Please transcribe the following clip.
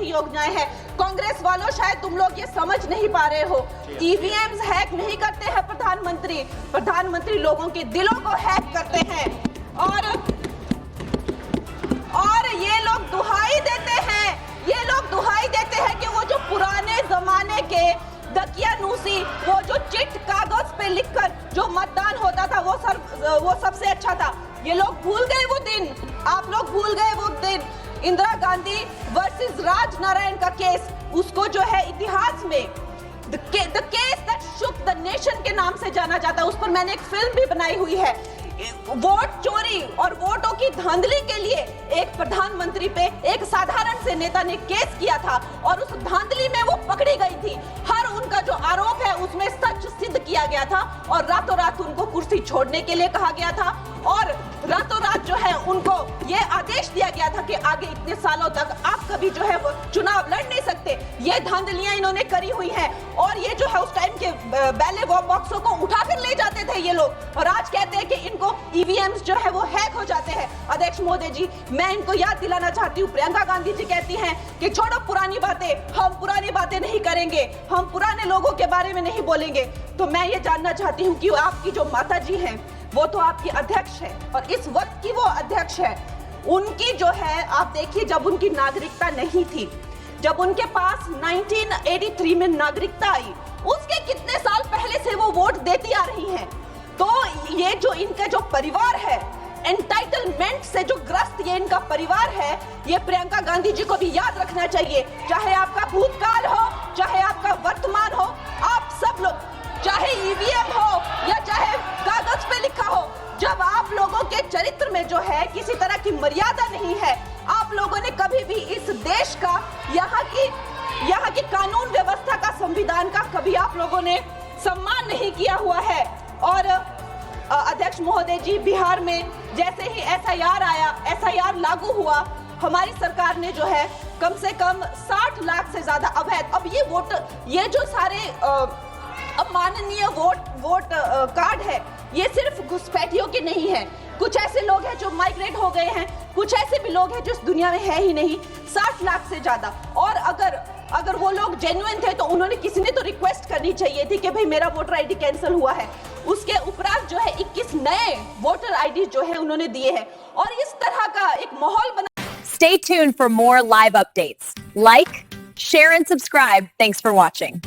अच्छी योजनाएं हैं। कांग्रेस वालों शायद तुम लोग ये समझ नहीं पा रहे हो, ईवीएम्स हैक नहीं करते हैं प्रधानमंत्री लोगों के दिलों को हैक करते हैं। और ये लोग दुहाई देते हैं कि वो जो पुराने जमाने के दकियानूसी, वो जो चिट कागज पे लिखकर जो मतदान होता था वो सबसे अच्छा था। ये लोग भूल गए वो दिन, आप लोग भूल गए वो दिन। इंदिरा गांधी वर्सेस राज नारायण का केस, उसको जो है इतिहास में the case that shook the nation के नाम से जाना जाता है। उस पर मैंने एक फिल्म भी बनाई हुई है। वोट चोरी और वोटों की धांधली के लिए एक प्रधानमंत्री पे एक साधारण से नेता ने केस किया था और उस धांधली में वो पकड़ी गई थी। हर उनका जो आरोप है उसमें सच सिद्ध किया गया था और रातों रात उनको कुर्सी छोड़ने के लिए कहा गया था और रातों रात जो है उनको ये आदेश दिया गया था कि आगे इतने सालों तक आप कभी जो है वो चुनाव लड़ नहीं सकते। ये धांधलियां इन्होंने करी हुई हैं और ये जो है उस टाइम के बैलेट बॉक्सों को उठाकर ले जाते थे ये लोग और आज कहते हैं कि इनको ईवीएम्स जो है वो हैक हो जाते हैं। अध्यक्ष महोदय जी, मैं इनको याद दिलाना चाहती हूँ, प्रियंका गांधी जी कहती हैं कि छोड़ो पुरानी बातें, हम पुरानी बातें नहीं करेंगे, हम पुराने लोगों के बारे में नहीं बोलेंगे। तो मैं ये जानना चाहती हूँ कि आपकी जो माता जी हैं वो तो आपकी अध्यक्ष है और इस वक्त की वो अध्यक्ष है। उनकी जो है आप देखिए, जब उनकी नागरिकता नहीं थी, जब उनके पास 1983 में नागरिकता आई, उसके कितने साल पहले से वो वोट देती आ रही हैं। तो ये जो इनका जो परिवार है, एंटाइटलमेंट से जो ग्रस्त ये इनका परिवार है, ये प्रियंका गांधी जी को भी याद रखना चाहिए। चाहे आपका भूतकाल हो, चाहे आपका वर्तमान हो, आप सब लोग, चाहे ईवीएम हो या चाहे कागज पे लिखा हो, जब आप लोगों के चरित्र में जो है किसी तरह की मर्यादा नहीं है, आप लोगों ने कभी भी इस देश का, यहाँ की कानून व्यवस्था का, संविधान का कभी आप लोगों ने सम्मान नहीं किया हुआ है। और अध्यक्ष महोदय जी, बिहार में जैसे ही एसआईआर लागू हुआ, हमारी सरकार ने जो है कम से कम 60 लाख से ज्यादा अवैध, अब ये जो सारे अमाननीय वोट कार्ड है, ये सिर्फ घुसपैठियों के नहीं है। कुछ ऐसे लोग हैं जो माइग्रेट हो गए हैं, कुछ ऐसे भी लोग हैं जो इस दुनिया में है ही नहीं, 60 लाख से ज्यादा। और अगर वो लोग जेन्युइन थे तो उन्होंने, किसी ने तो रिक्वेस्ट करनी चाहिए थी कि भाई मेरा वोटर आईडी कैंसिल हुआ है। उसके उपरांत जो है 21 नए वोटर आईडी जो है उन्होंने दिए हैं और इस तरह का एक माहौल बना। Stay tuned for more live updates. Like, share and subscribe. Thanks for watching.